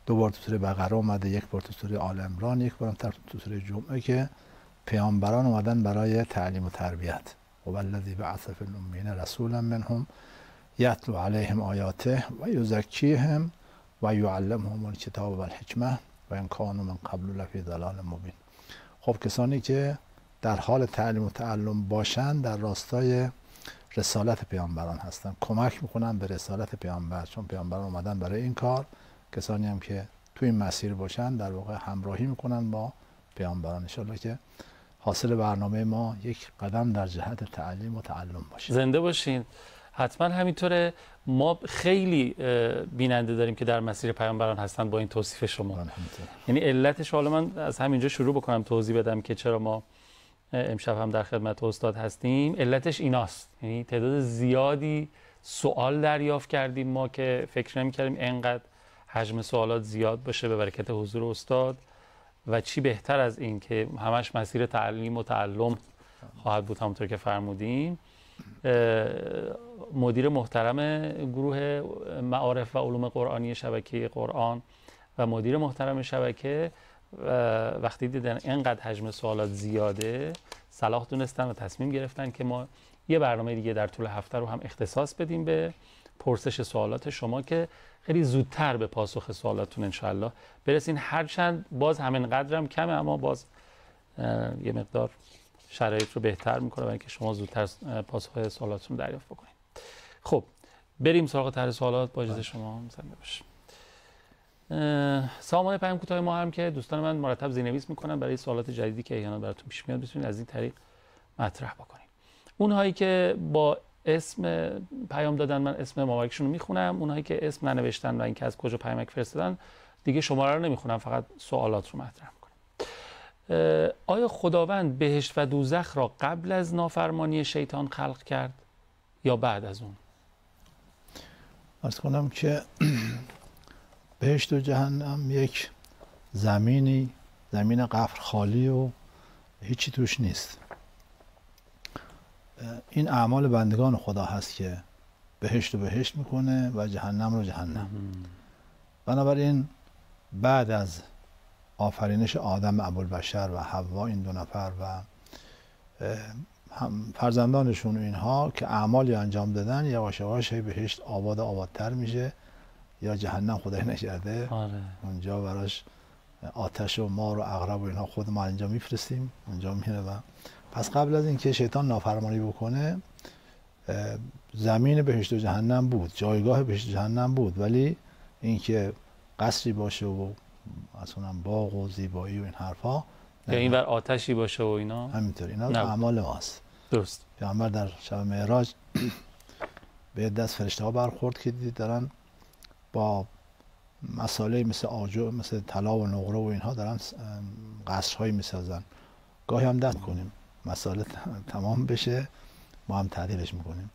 2 بار تو سوره بقره اومده، 1 بار تو سوره آل عمران، 1 بار تو سوره جمعه که پیامبران اومدن برای تعلیم و تربیت. و الذی بعث فی الامین رسولا منهم یتلو علیهم آیاته و یزکیهم و یعلمهم الکتاب و الحکمه و ان کانوا من قبل لفی ضلال مبین. خب کسانی که در حال تعلیم و تعلم باشند در راستای رسالت پیامبران هستن، کمک میکنن به رسالت پیامبر، چون پیامبران اومدن برای این کار. کسانی هم که تو این مسیر باشن در واقع همراهی میکنن با پیامبران. ان شاءالله که حاصل برنامه ما یک قدم در جهت تعلیم و تعلم باشه. زنده باشین. حتما همینطوره. ما خیلی بیننده داریم که در مسیر پیامبران هستن با این توصیف شما. یعنی علتش، حالا من از همینجا شروع بکنم توضیح بدم که چرا ما امشب هم در خدمت استاد هستیم. علتش ایناست، یعنی تعداد زیادی سوال دریافت کردیم ما که فکر نمی‌کردیم اینقدر حجم سوالات زیاد باشه به برکت حضور استاد. و چی بهتر از این که همش مسیر تعلیم و تعلم خواهد بود همونطور که فرمودیم. مدیر محترم گروه معارف و علوم قرآنی شبکه قرآن و مدیر محترم شبکه وقتی دیدن اینقدر حجم سوالات زیاده، صلاح دونستن و تصمیم گرفتن که ما یه برنامه دیگه در طول هفته رو هم اختصاص بدیم به پرسش سوالات شما که خیلی زودتر به پاسخ سوالاتتون انشاءالله برسین. هرچند باز همین قدرم کمه، اما باز یه مقدار شرایط رو بهتر میکنه برای اینکه شما زودتر پاسخ سوالاتتون دریافت بکنید. خب بریم سراغ طرح سوالات با اجازه شما. زنده باشید. سامان پیام کوتاه ما هم که دوستان من مرتب زیرنویس میکنن برای سوالات جدیدی که احیانا براتون پیش میاد بتونید از این طریق مطرح بکنید. اونهایی که با اسم پیام دادن من اسم مبارکشون رو میخونم، اونهایی که اسم ننوشتن و اینکه از کجا پیامک فرستادن دیگه شماره رو نمیخونم، فقط سوالات رو مطرح میکنم. آیا خداوند بهشت و دوزخ را قبل از نافرمانی شیطان خلق کرد یا بعد از اون؟ عرض کنم که بهشت و جهنم یک زمین قفر خالی و هیچی توش نیست. این اعمال بندگان خدا هست که بهشت رو بهشت میکنه و جهنم رو جهنم. بنابراین بعد از آفرینش آدم ابوالبشر و حوا، این 2 نفر و فرزندانشون و اینها که اعمالی انجام دادن، یواش یواش بهشت آبادتر میشه یا جهنم خدای نکرده اونجا براش آتش و مار و عقرب و اینها خود ما اینجا میفرستیم، اونجا میره. و پس قبل از اینکه شیطان نافرمانی بکنه زمین بهشت و جهنم بود، جایگاه بهشت و جهنم بود، ولی اینکه قصری باشه و مثلا باغ و زیبایی و این حرفا یا اینور آتشی باشه و اینا همینطور، اینا اعمال ماست. درست. پیامبر در شب معراج به دست فرشته ها برخورد که دید دارن با مسائل مثل آجر، مثل طلا و نقره و اینها دارن قصرهایی میسازن. گاهی هم دست کنیم مسائل تمام بشه ما هم تعدیلش میکنیم.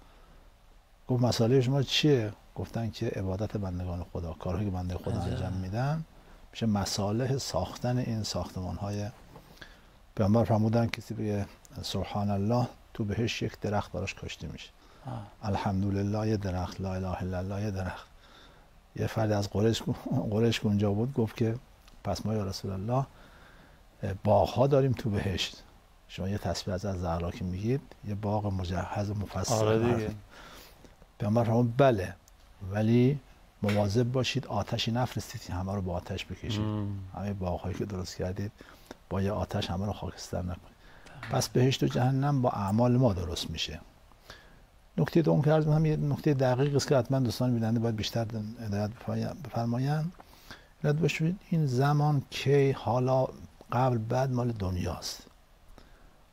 گفت مسائل شما چیه؟ گفتن که عبادت بندگان خدا، کارهایی که بنده خدا انجام میدن میشه مصالح ساختن این ساختمان های. پیامبر فرمودن کسی بگه سبحان الله تو بهش یک درخت براش کاشته میشه. الحمدلله یه درخت، لا اله الا الله یه درخت. یه فرد از قریش که اونجا بود گفت که پس ما یا رسول الله باغ‌ها داریم تو بهشت. شما یه تصویر از زهرا که میگید یه باغ مجهز و مفصل. آره دیگه. پیامبر فرمود بله، ولی مواظب باشید آتشی نفرستید که همه رو با آتش بکشید. همه باغ‌هایی که درست کردید با یه آتش همه رو خاکستر نکنید. پس بهشت و جهنم با اعمال ما درست میشه. نکته دوم که هم یه نکته دقیق است که حتما دوستان بیننده باید بیشتر هدایت بفرمایند. یاد باشید این زمان که حالا قبل بعد مال دنیاست.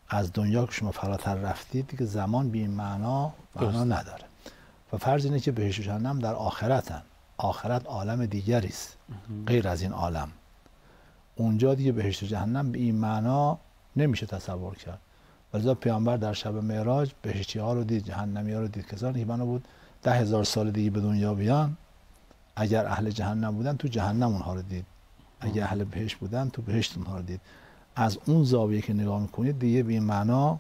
از دنیا که شما فراتر رفتید دیگه زمان بی معنا نداره. و فرض اینه که بهشت و جهنم در آخرتن. آخرت عالم دیگری است غیر از این عالم. اونجا دیگه بهشت و جهنم به این معنا نمیشه تصور کرد. ولذا پیامبر در شب معراج بهشتی ها رو دید، جهنمی ها رو دید. کسانی که بنا بود 10,000 سال دیگه به دنیا بیان، اگر اهل جهنم بودن تو جهنم اونها رو دید، اگر اهل بهشت بودن تو بهشت اونها رو دید. از اون زاویه که نگاه میکنید دیگه به این معنا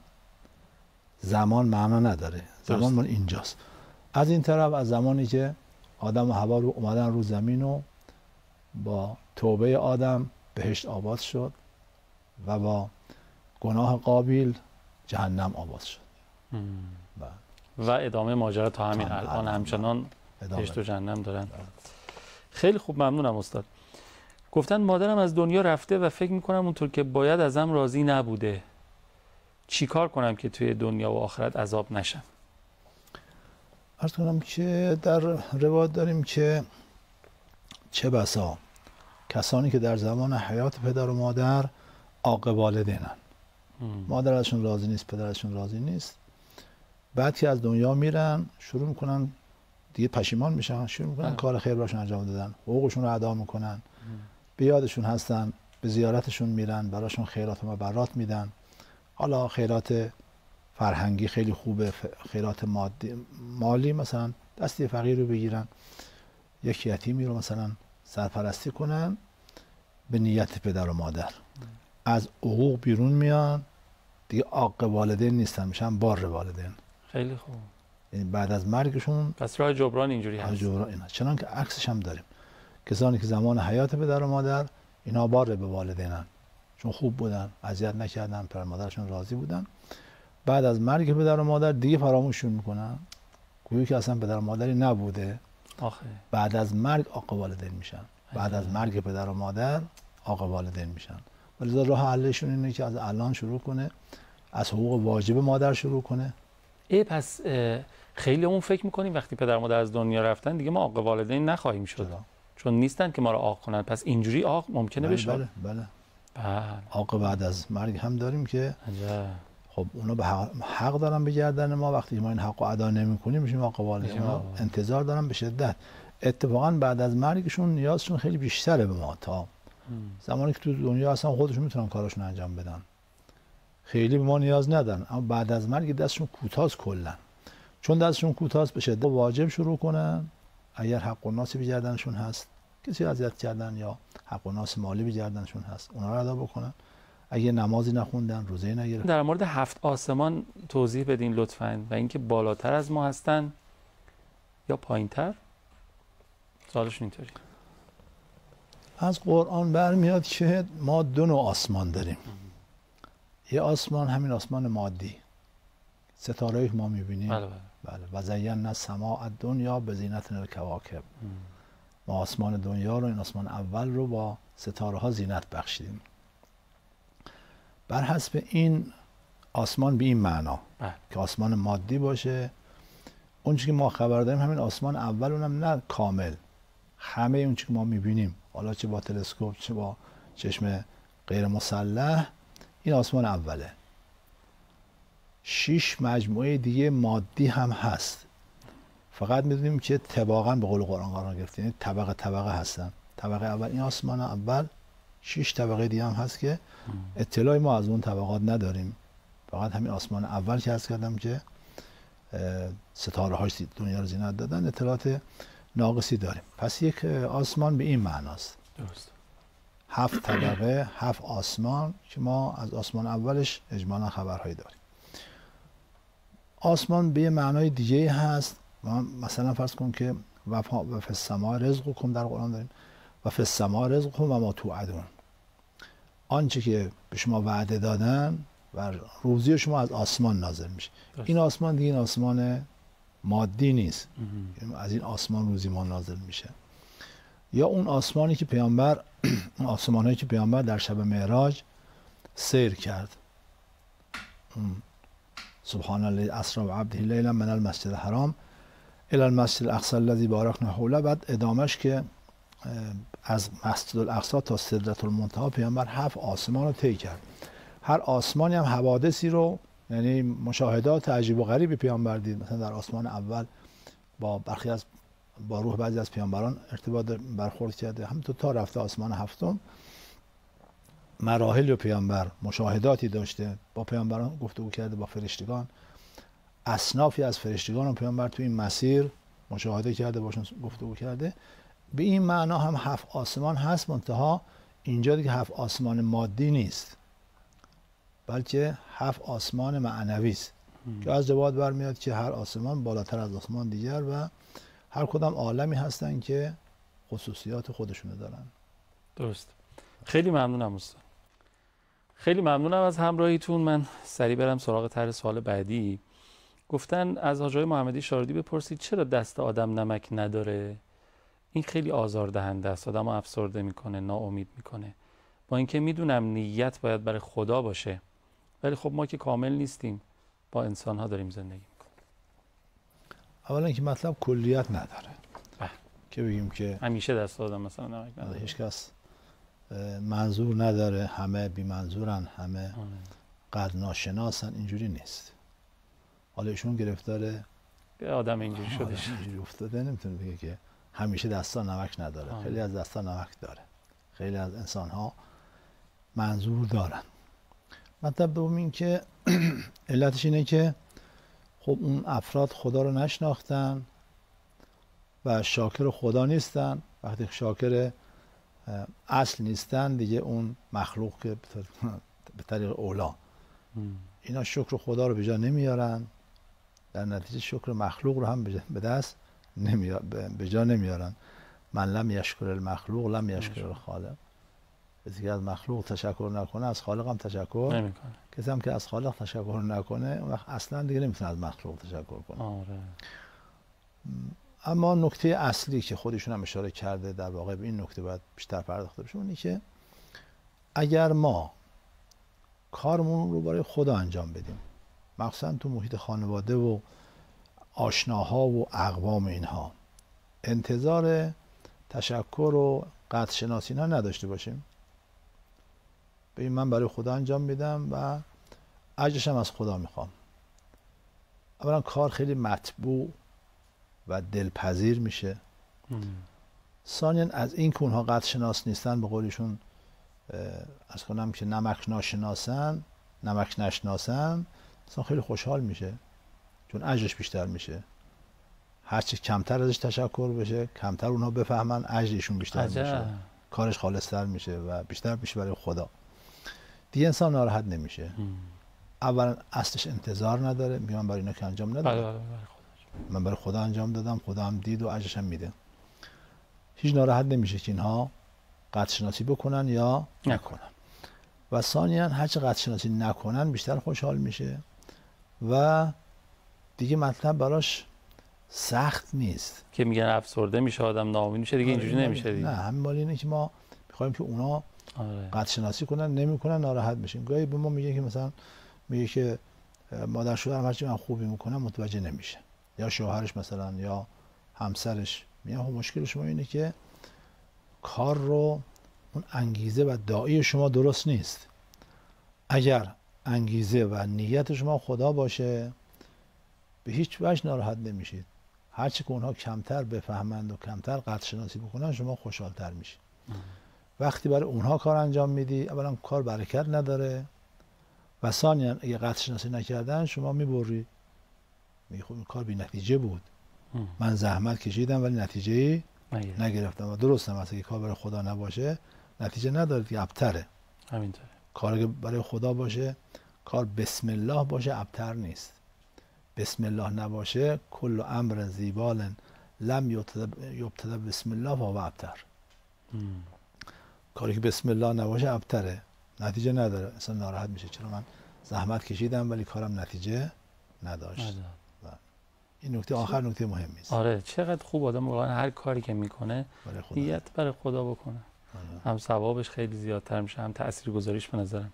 زمان معنا نداره. زمان مال اینجاست. از این طرف از زمانی که آدم و حوا رو اومدن رو زمین و با توبه آدم بهشت آباد شد و با گناه قابیل جهنم آباد شد. و ادامه ماجرا تا همین الان همچنان بهشت و جهنم دارن. خیلی خوب، ممنونم استاد. گفتن مادرم از دنیا رفته و فکر میکنم اونطور که باید ازم راضی نبوده. چی کار کنم که توی دنیا و آخرت عذاب نشم؟ عرض کنم که در روایت داریم که چه بسا کسانی که در زمان حیات پدر و مادر عاق والدینن، مادر ازشون راضی نیست، پدر ازشون راضی نیست، بعد که از دنیا میرن شروع میکنن دیگه پشیمان میشن، شروع میکنن کار خیر براشون انجام دادن، حقوقشون رو ادا میکنن، به یادشون هستن، به زیارتشون میرن، براشون خیرات و مبرات میدن. حالا خیرات فرهنگی خیلی خوبه، خیرات مالی، مثلا دستی فقیر رو بگیرن، یک یتیمی رو مثلا سرپرستی کنن به نیت پدر و مادر. از حقوق بیرون میان، دیگه عاق والدین نیستن، میشن بار والدین. خیلی خوب. یعنی بعد از مرگشون پس راه جبران اینجوری هست. راه جبران اینا. چنانکه عکسش هم داریم، کسانی که زمان حیات پدر و مادر اینا بار به والدینن، چون خوب بودن، اذیت نکردن، پدر مادرشون راضی بودن، بعد از مرگ پدر و مادر دیگه فراموششون میکنن، گویی که اصلا پدر و مادری نبوده. آخه بعد از مرگ عاق والدین میشن، بعد از مرگ پدر و مادر عاق والدین میشن. ولی راه حلشون اینه که از الان شروع کنه، از حقوق واجب مادر شروع کنه. پس خیلی اون فکر میکنیم وقتی پدر و مادر از دنیا رفتن دیگه ما عاق والدین نخواهیم شد، چون نیستن که ما رو عاق کنن. پس اینجوری عاق ممکنه بشه. بله. عاق بعد از مرگ هم داریم که خب اونا به حق دارن به گردن ما، وقتی ما این حق رو ادا نمی‌کنیم میشیم عاق والدین. اونا انتظار دارن به شدت. اتفاقا بعد از مرگشون نیازشون خیلی بیشتره به ما تا زمانی که تو دنیا اصلا خودشون میتونن کاراشون انجام بدن، خیلی به ما نیاز ندارن. اما بعد از مرگ دستشون کوتاست کلا، چون دستشون کوتاست به شدت واجب شروع کنن. اگر حق و ناسی به گردنشون هست، کسی اذیت کردن یا حق و ناس مالی به گردنشون هست، اونا رو ادا بکنن. اگه نمازی نخوندن، روزه‌ای نگرفتن. در مورد 7 آسمان توضیح بدین لطفاً، و اینکه بالاتر از ما هستن یا پایین‌تر؟ سوالشون اینطوری. از قرآن برمیاد که ما 2 نوع آسمان داریم. یه آسمان همین آسمان مادی، ستاره‌ای که ما می‌بینیم. بله. و زینا السماء الدنیا بزینت الکواکب. ما آسمان دنیا رو، این آسمان اول رو با ستاره‌ها زینت بخشیدیم. بر حسب این آسمان به این معنا که آسمان مادی باشه، اون چیزی که ما خبر داریم همین آسمان اول، اونم نه کامل، همه اون چیزی که ما می‌بینیم، حالا چه با تلسکوپ چه با چشم غیر مسلح، این آسمان اوله. 6 مجموعه دیگه مادی هم هست، فقط می‌دونیم که طبقاً به قول قرآن قرار گرفته، یعنی طبقه هستن. طبقه اول این آسمان اول، 6 طبقه دیگه هم هست که اطلاعی ما از اون طبقات نداریم. فقط همین آسمان اول که عرض کردم که ستاره‌هاش دنیا رو زینت دادن، اطلاعات ناقصی داریم. پس یک آسمان به این معناست. درست. 7 طبقه، 7 آسمان که ما از آسمان اولش اجمالا خبرهایی داریم. آسمان به معنای دیگه هست. مثلا فرض کن که و فی السماء رزقکم در قرآن داریم، و فی السماء رزقکم و ما توعدون. آنچه که به شما وعده دادن و روزی شما از آسمان نازل میشه. این آسمان دیگه این آسمان مادی نیست، از این آسمان روزی ما نازل میشه. یا اون آسمانی که پیامبر آسمانایی که پیامبر در شب معراج سیر کرد. سبحان الله اسری بعبده لیلا من المسجد الحرام الی المسجد الاقصی الذی بارکنا حوله. بعد ادامش که از مسجد الاقصی تا سدرة المنتهی پیامبر 7 آسمان رو طی کرد. هر آسمانی هم حوادثی رو، یعنی مشاهدات عجیب و غریبی پیامبر دید. مثلا در آسمان اول با روح بعضی از پیامبران ارتباط برخورد کرده. همینطور تا رفته آسمان هفتم، مراحل پیامبر مشاهداتی داشته، با پیامبران گفتگو کرده، با فرشتگان، اصنافی از فرشتگان رو پیامبر تو این مسیر مشاهده کرده، باشون گفتگو کرده. به این معنا هم 7 آسمان هست، منتها اینجا دیگه 7 آسمان مادی نیست، بلکه 7 آسمان معنوی است که از روایات برمیاد که هر آسمان بالاتر از آسمان دیگر و هر کدام عالمی هستن که خصوصیات خودشونو دارن. درست. خیلی ممنونم استاد. خیلی ممنونم از همراهیتون. من سریع برم سراغ طرح سوال بعدی. گفتن از حاج آقای محمدی شاردی بپرسید چرا دست آدم نمک نداره؟ این خیلی آزاردهنده است، آدمو افسرده میکنه، ناامید میکنه. با اینکه میدونم نیت باید برای خدا باشه، ولی خب ما که کامل نیستیم، با انسان ها داریم زندگی میکنیم. اولا که مطلب کلیت نداره که بگیم که همیشه دست آدم مثلا نمک نداره. هیچ کس منظور نداره، همه بی منظورن، همه قدر ناشناسن، اینجوری نیست. حالا ایشون گرفتار آدم اینجوری شده، اینجوری افتاده، نمیتونه بگه که همیشه دستا نمک نداره. خیلی از دستا نمک داره، خیلی از انسان ها منظور دارن. مطلب دوم این که علتش اینه که خب اون افراد خدا رو نشناختن و شاکر خدا نیستن. وقتی شاکر اصل نیستن دیگه، اون مخلوق که به طریق اولا اینا شکر خدا رو به جا نمیارن، در نتیجه شکر مخلوق رو هم به دست به جا نمیارن. من لم یشکر المخلوق لم یشکر الخالق. کسی که از مخلوق تشکر نکنه از خالق هم تشکر نمیکنه. کسی هم که از خالق تشکر نکنه اون وقت اصلا دیگه نمیتونه از مخلوق تشکر کنه. آره. اما نکته اصلی که خودشون هم اشاره کرده، در واقع به این نکته باید بیشتر پرداخته بشه، اونه که اگر ما کارمون رو برای خدا انجام بدیم، مخصوصا تو محیط خانواده و آشناها و اقوام اینها، انتظار تشکر و قدر شناسی ها نداشته باشیم، ببین من برای خدا انجام میدم و اجرش هم از خدا میخوام، اولا کار خیلی مطبوع و دلپذیر میشه. ثانیاً از این که اونها قدر شناس نیستن، به قولشون از کنم که نمک ناشناسن، نمک نشناسن، اصلا خیلی خوشحال میشه چون اجرش بیشتر میشه. هرچی کمتر ازش تشکر بشه، کمتر اونها بفهمن، اجرشون بیشتر میشه، کارش خالصتر میشه و بیشتر میشه برای خدا. دیگه انسان ناراحت نمیشه. اولا اصلش انتظار نداره، میگم برای اینا که انجام ندادم، من برای خدا انجام دادم، خدا هم دید و اجرش هم میده. هیچ ناراحت نمیشه که اینها قدر شناسی بکنن یا نکنن. و ثانیاً هرچه قدر شناسی نکنن بیشتر خوشحال میشه و دیگه مطلب براش سخت نیست که میگن افسرده میشه آدم، ناامید میشه دیگه. اینجوری نمیشه دیگه. نه، همین مال اینه که ما میخوایم که اونا قدر شناسی کنن، نمیکنن ناراحت میشیم. گاهی به ما میگه که مثلا میگه که مادر شوهرم هرچی من خوبی میکنم متوجه نمیشه، یا شوهرش مثلا یا همسرش میگه مشکل شما اینه که کار رو اون انگیزه و داعی شما درست نیست. اگر انگیزه و نیت شما خدا باشه به هیچ وجه ناراحت نمیشید. هرچی که اونها کمتر بفهمند و کمتر قدر شناسی بکنن شما خوشحالتر میشید. وقتی برای اونها کار انجام میدی، اولا کار برکت نداره و ثانیاً اگه قدر شناسی نکردن شما میبری، میگی خب این کار بی نتیجه بود، من زحمت کشیدم ولی نتیجه نگرفتم. و درسته مثلا که کار برای خدا نباشه نتیجه نداره دیگه، ابتره. همینطوره. کار برای خدا باشه، کار بسم الله باشه، ابتر نیست. بسم الله نباشه، کل امر زیبال لم یبتدا بسم الله فهو ابتر. کاری که بسم الله نباشه ابتره، نتیجه نداره، اصلا ناراحت میشه چرا من زحمت کشیدم ولی کارم نتیجه نداشت. این نکته آخر نکته مهمی است. آره، چقدر خوب آدم واقعا هر کاری که میکنه نیت برای خدا بکنه. هم ثوابش خیلی زیادتر میشه، هم تاثیرگذاریش به نظرم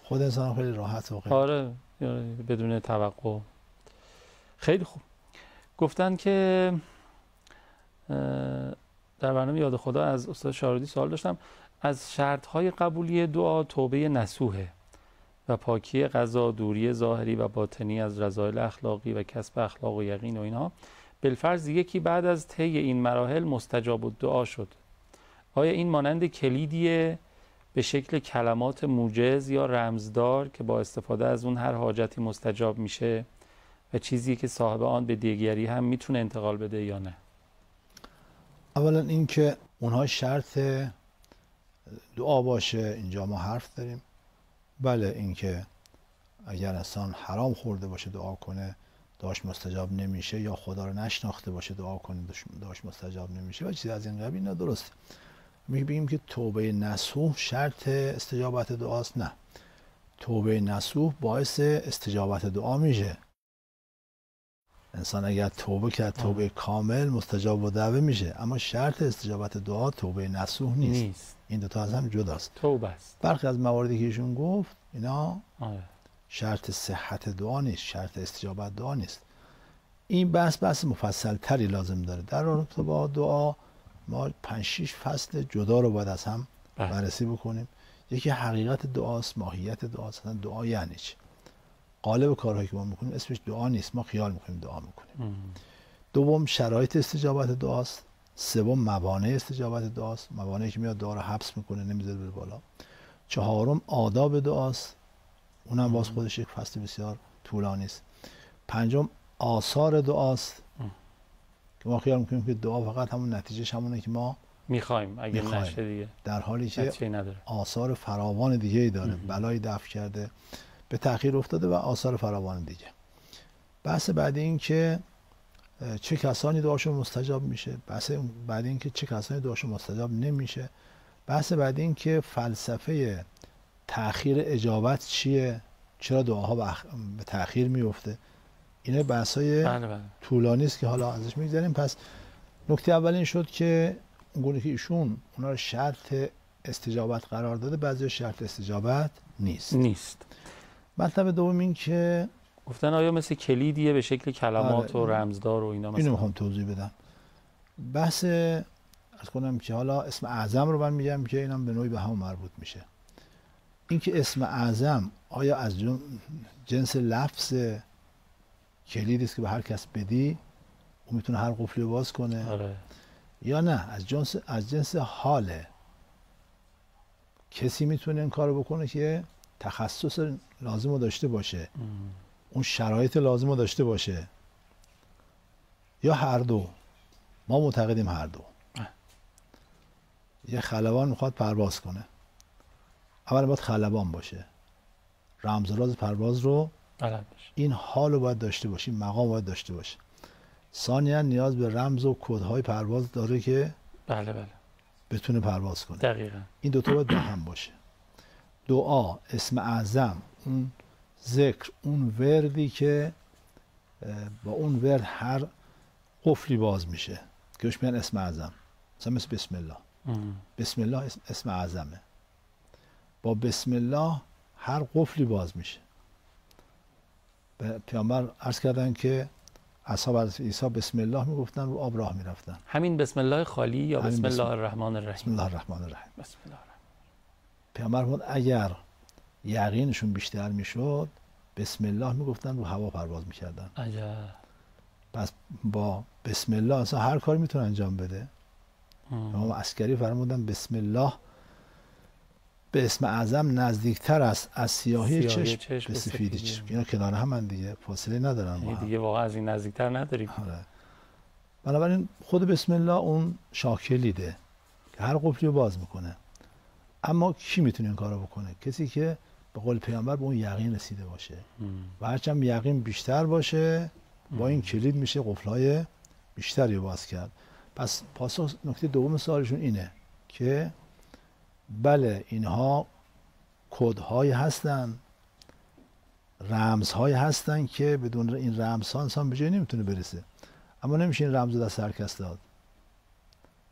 خود انسان خیلی راحت و خیلی آره بدون توقع. خیلی خوب. گفتن که در برنامه یاد خدا از استاد شاردی سوال داشتم، از شرط‌های قبولی دعا توبه نصوحه و پاکی قضا، دوری ظاهری و باطنی از رذایل اخلاقی و کسب اخلاق و یقین و اینها. بالفرض یکی بعد از طی این مراحل مستجاب الدعا شد، آیا این مانند کلیدیه به شکل کلمات موجز یا رمزدار که با استفاده از اون هر حاجتی مستجاب میشه و چیزی که صاحب آن به دیگری هم میتونه انتقال بده یا نه؟ اولا این که اونها شرط دعا باشه، اینجا ما حرف داریم. بله، این که اگر انسان حرام خورده باشه دعا کنه دعاش مستجاب نمیشه، یا خدا رو نشناخته باشه دعا کنه دعاش مستجاب نمیشه و چیزی از این قبیل، اینا درسته. میگیم که توبه نصوح شرط استجابت دعاست؟ نه، توبه نصوح باعث استجابت دعا میشه. انسان اگر توبه کرد توبه کامل مستجاب الدعوه میشه، اما شرط استجابت دعا توبه نصوح نیست. این دوتا از هم جداست. توبه است. برخی از مواردی که ایشون گفت اینا شرط صحت دعا نیست، شرط استجابت دعا نیست. این بحث مفصل تری لازم داره. در رابطه با دعا ما 5-6 فصل جدا رو باید از هم بررسی بکنیم. یکی حقیقت دعاست، ماهیت دعاست، اصلا دعا یعنی چی. قالب کارهایی که ما میکنیم اسمش دعا نیست، ما خیال میکنیم دعا میکنیم. دوم شرایط استجابت دعاست. سوم موانع استجابت دعاست، موانعی که میاد دعا رو حبس میکنه نمیذاره بره بالا. چهارم آداب دعاست، اونم باز خودش یک فصل بسیار طولانی است. پنجم آثار دعاست که ما خیال میکنیم که دعا فقط همون نتیجهش همونه که ما میخوایم، اگه نشه دیگه، در حالی که آثار فراوان دیگه ای داره. بلای دفع کرده، به تأخیر افتاده و آثار فراوان دیگه. بحث بعدی این که چه کسانی دعاشون مستجاب میشه، بحث بعدی این که چه کسانی دعاشون مستجاب نمیشه، بحث بعدی این که فلسفه تأخیر اجابت چیه، چرا دعاها به تأخیر میفته. اینا بحثای طولانی است که حالا ازش میگذریم. پس نکته اول این شد که اونگونه که ایشون اونا رو شرط استجابت قرار داده، بعضی شرط استجابت نیست. مطلب دوم این که گفتن آیا مثل کلیدیه به شکل کلمات و رمزدار و اینا؟ مثلا اینو میخوام توضیح بدم. بحث از کنم که حالا اسم اعظم رو من میگم که اینم به نوعی به هم مربوط میشه. این که اسم اعظم آیا از جنس لفظ کلیدی است که به هر کس بدی اون میتونه هر قفلی باز کنه، یا نه از جنس حاله. کسی میتونه این کارو بکنه که تخصص لازم رو داشته باشه، اون شرایط لازم رو داشته باشه، یا هر دو. ما معتقدیم هر دو. یه خلبان میخواد پرواز کنه، اول باید خلبان باشه، رمز و راز پرواز رو این حال رو باید داشته باشه، این مقام باید داشته باشه. ثانیاً نیاز به رمز و کدهای پرواز داره که بتونه پرواز کنه. دقیقاً این دوتا باید با هم باشه. دعا، اسم اعظم، اون ذکر، اون وردی که با اون ورد هر قفلی باز میشه که بهش میگن اسم اعظم. مثل بسم الله. بسم الله اسم اعظمه. با بسم الله هر قفلی باز میشه. پیامبر عرض کردن که اصحاب حضرت عیسی بسم الله میگفتن و آب راه میرفتن. همین بسم الله خالی یا بسم الله الرحمن الرحیم؟ بسم الله الرحمن الرحیم. بسم الله الرحمن. پیامبر فرمود اگر یقینشون بیشتر میشد بسم الله میگفتن رو هوا پرواز میکردن. عجب. پس با بسم الله اصلا هر کاری میتونه انجام بده. امام عسکری فرمودن بسم الله به اسم اعظم نزدیکتر است از سیاهی چشم به سفیدی چشم. اینا کنار هم دیگه، فاصله ندارن. دیگه واقعا از این نزدیکتر نداریم. بنابراین خود بسم الله اون شاکلیده که هر قفلی رو باز میکنه. اما کی میتونه این کارو بکنه؟ کسی که به قول پیامبر به اون یقین رسیده باشه و هرچند یقین بیشتر باشه با این کلید میشه قفل‌های بیشتری رو باز کرد. پس پاسخ نکته دوم سوالشون اینه که بله اینها کدهای هستن، رمزهای هستن که بدون این رمزها انسان به جایی نمیتونه برسه. اما نمیشه این رمز دست هر کس داد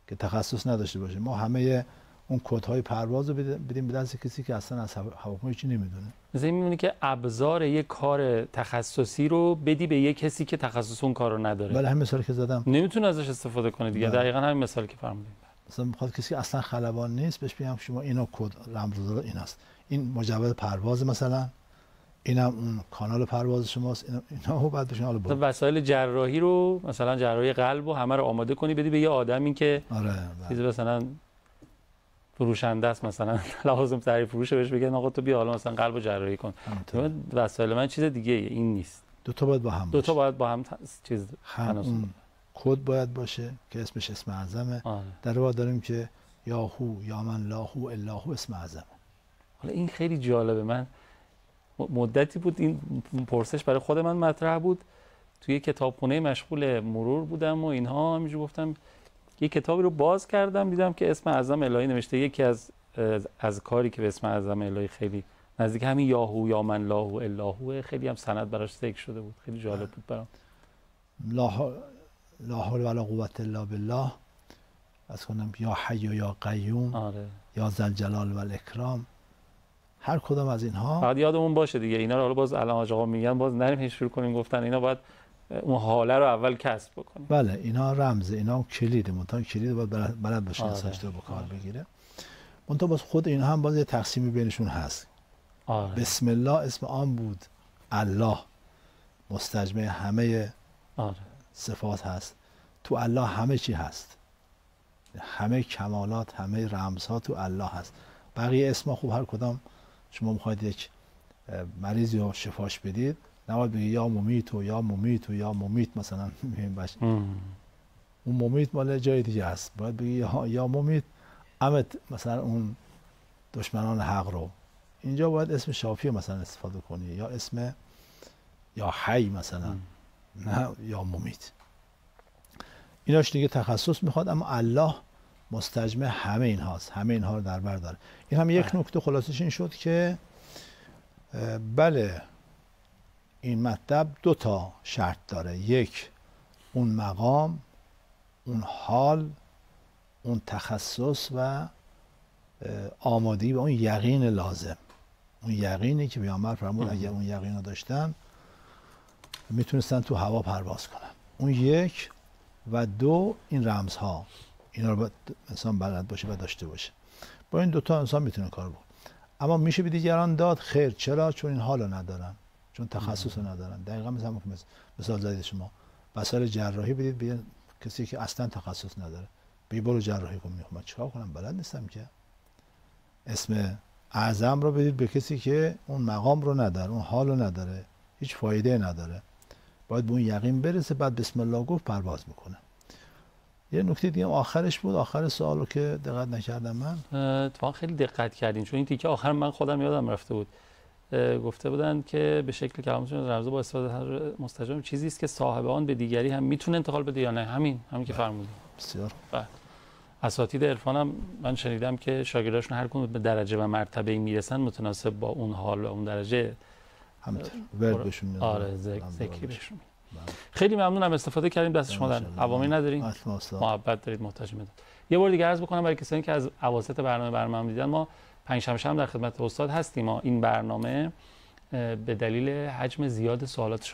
که تخصص نداشته باشه. ما همه اون کدهای پرواز رو بدیم به دست کسی که اصلا از هواپیما چی نمیدونه. مثلا میمونه که ابزار یک کار تخصصی رو بدی به یک کسی که تخصص اون کار رو نداره. بله همین مثالی که زدم نمیتونه ازش استفاده کنه دیگه. دقیقاً همین مثالی که فرمودید. مثلا میخواد کسی که اصلا خلبان نیست بهش بگم شما اینو کد رمز این است، این مجوز پرواز مثلا، اینم اون کانال پرواز شماست، اینا بعد بشین حالا وسایل جراحی رو مثلا جراحی قلب و همه رو آماده کنی بدی به یه آدمی که چیز مثلا فروشنده است، مثلا لازم تعریف فروشه، بهش بگن آقا تو بیا حالا مثلا قلبو جراحی کن. وسایل من چیز دیگه این نیست. دو تا باید با هم دو تا باید با هم چیز اون کد باید باشه که اسمش اسم اعظمه. در واقع داریم که یا هو یا من لا هو الا هو اسم اعظمه. حالا این خیلی جالبه. من مدتی بود این پرسش برای خود من مطرح بود، توی کتابخونه مشغول مرور بودم و اینها همینجوری گفتم یه کتابی رو باز کردم دیدم که اسم اعظم الهی نوشته. یکی از کاری که به اسم اعظم الهی خیلی نزدیک همین یاهو یا من لاهو اللهو، خیلی هم سند براش ذکر شده بود، خیلی جالب بود برام. لا حول ولا قوة الا بالله، از کنم یا حی و یا قیوم، آره. یا ذوالجلال و الاکرام، هر کدام از اینها فقط یادمون باشه دیگه اینا رو حالا باز الان آقا میگن باز نریم شروع کنیم گفتن اینا باید اون حاله رو اول کسب بکنیم. بله اینا رمزه، اینا کلیده، منتها کلید باید بلد باشه انسانش رو به کار بگیره. منتها باز خود اینا هم باز یه تقسیمی بینشون هست. بسم الله اسم عام بود، الله مستجمع همه صفات هست، تو الله همه چی هست، همه کمالات، همه رمزها تو الله هست. بقیه اسما خوب هر کدام شما میخواید یک مریضی رو شفاش بدید نباید بگید یا ممیت و یا ممیت و یا ممیت مثلا اون ممیت مال جای دیگه است، باید بگید یا ممیت امت مثلا اون دشمنان حق رو. اینجا باید اسم شافی مثلا استفاده کنی، یا اسم یا حی مثلا، نه یا ممیت. ایناش دیگه تخصص میخواد، اما الله مستجمع همه این هاست، همه اینها رو در بر داره. این هم یک نکته خلاصش این شد که بله این مطلب 2 تا شرط داره، یک اون مقام، اون حال، اون تخصص و آمادگی و اون یقین لازم. اون یقینی که پیامبر فرمود اگر اون یقین رو داشتن میتونستن تو هوا پرواز کنن. اون 1 و 2 این رمزها، اینا رو انسان بلد باشه و داشته باشه. با این 2 تا انسان میتونه کار بکنه. اما میشه به دیگران داد؟ خیر. چرا؟ چون این حالو ندارن، چون تخصص رو ندارن. دقیقاً مثال زدید شما، بسال جراحی بدید به کسی که اصلا تخصص نداره، بگی برو جراحی کن. من چیکار کنم؟ بلد نیستم که. اسم اعظم رو بدید به کسی که اون مقام رو نداره، اون حال رو نداره، هیچ فایده نداره. باید به اون یقین برسه، بعد بسم الله گفت پرواز میکنه. یه نکته دیگه آخرش بود، آخر سوالو که دقت نکردم من. اتفاقا خیلی دقت کردین، چون این تیکه آخر من خودم یادم رفته بود. گفته بودن که به شکل کلامتون رمز با استفاده مستجاب چیزی است که صاحب آن به دیگری هم میتونه انتقال بده یا نه. همین که فرمودید. بسیار. اساتید عرفان هم من شنیدم که شاگرداشون هر کدوم به درجه و مرتبه میرسن متناسب با اون حال و اون درجه همینطور ورد بهشون میاد. آره ذکری بهشون. خیلی ممنونم، استفاده کردیم، دست شما در عوامی ندارین، محبت دارید، محتاج میدید. یه بار دیگه عرض بکنم برای کسانی که از اواسط برنامه دیدن، ما پنجشنبه هم در خدمت استاد هستیم. ما این برنامه به دلیل حجم زیاد سوالات